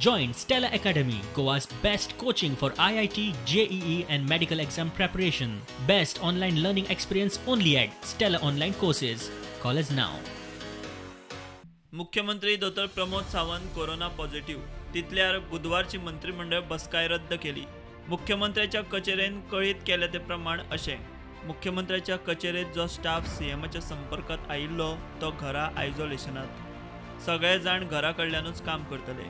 Join Stella Academy, Goa's best coaching for IIT, JEE and medical exam preparation. Best online learning experience only at Stella Online Courses. Call us now. मुख्यमंत्री दोतर Pramod Sawant corona positive. तितल्यार बुधवारची मंत्रिमंडळ बसकाय रद्द केली. मुख्यमंत्र्याच्या कचेरेन कळीत केले ते प्रमाण अशें. मुख्यमंत्र्याच्या कचेरेत जो स्टाफ सीएमच्या संपर्कात आयिल्लो तो घरा आयसोलेशनात. सगळे जाण घरा कडल्यानूच काम करतले.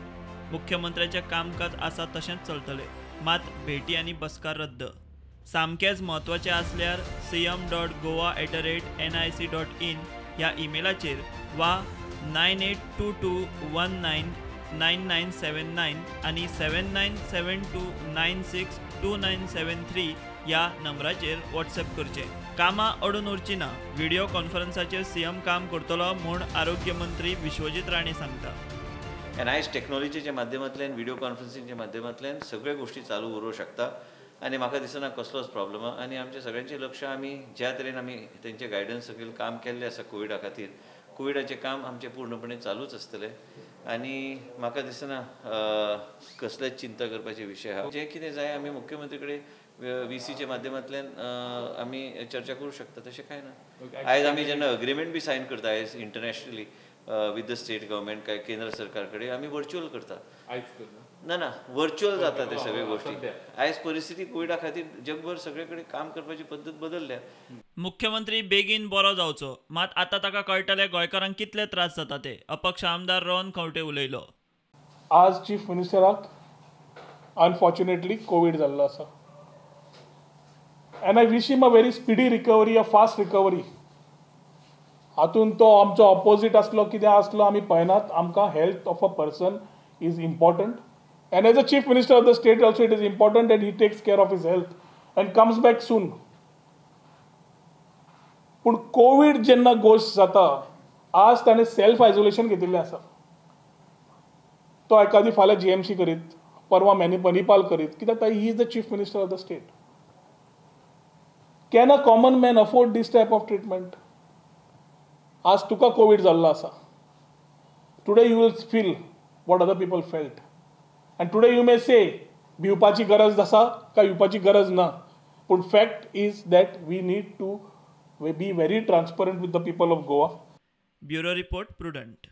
मुख्यमंत्र्याचे कामकाज आसा तशेंच चलतले, मात भेटी आनी बसका रद्द. सामकेच म्हत्वाचे आसल्यार cm.goa@nic.in ह्या ईमेलाचेर वा 9822199979 आणि 7972962973 ह्या नंबराचेर व्हॉट्सॲप करचे. कामां अडून उरची ना. व्हिडिओ कॉन्फरन्साचेर सीएम काम करतलो म्हूण आरोग्य मंत्री विश्वजीत राणे सांगता. आनी आयज टॅक्नॉलॉजीच्या माध्यमांतल्यान व्हिडिओ कॉन्फरन्सिंगच्या माध्यमांतल्यान सगळ्यो गोश्टी चालू उरूंक शकता आनी म्हाका दिसना कसलोच प्रॉब्लम आहा. आनी आमचे सगळ्यांचें लक्ष आमी ज्या तरेन आमी तेंचे गायडन्स सकयल काम केल्लें आसा कोविडा खातीर, कोविडाचें काम आमचें पूर्णपणे चालूच आसतलें आनी म्हाका दिसना कसलेच चिंता करपाचे विशय आहा. जें कितें जाय आमी मुख्यमंत्री कडेन VCच्या माध्यमांतल्यान आमी चर्चा करूं शकता, तशें कांय ना. आयज आमी जेन्ना अग्रिमेंट बी सायन करता आयज internationally with the state government काय केंद्र सरकार कडेन आमी वर्च्युअल करता. ना वर्च्युअल जाता ते सगळे गोष्टी. आयज परिस्थिती कोविडा खातीर जगभर सगळे कडेन काम करपाची पद्दत बदलल्या. मुख्यमंत्री बेगीन बरो जावचो, मात आतां ताका कळटले गोंयकारांक कितले त्रास जाता ते. अपक्ष आमदार रोहन खंवटे उलयलो. आज चीफ मिनिस्टराक अनफॉर्च्युनेटली कोविड जाल्लो आसा. End I wish him a very speedy recovery, a fast recovery. हातून तो आमचो ऑपोजीट आसलो कितें आसलो आमी पळयनात. आमकां health of a person is important and as a chief minister of the state also it is important and he takes care of his health and comes back soon. पूण कोविड जेन्ना गोश्ट जाता, आज ताणें सेल्फ आयसोलेशन घेतिल्लें आसा. तो एखादी फाल्यां GMC करीत, परवा मणिपाल करीत, कित्याक he is the chief minister of the state. Can a common man afford this type of treatment? आज तुका कोविड जाल्लो आसा. Today you will feel what other people felt and today you may say भिवपाची गरज आसा काय भिवपाची गरज ना. पूण fact is that we need to be very transparent with the people of Goa. Bureau report prudent.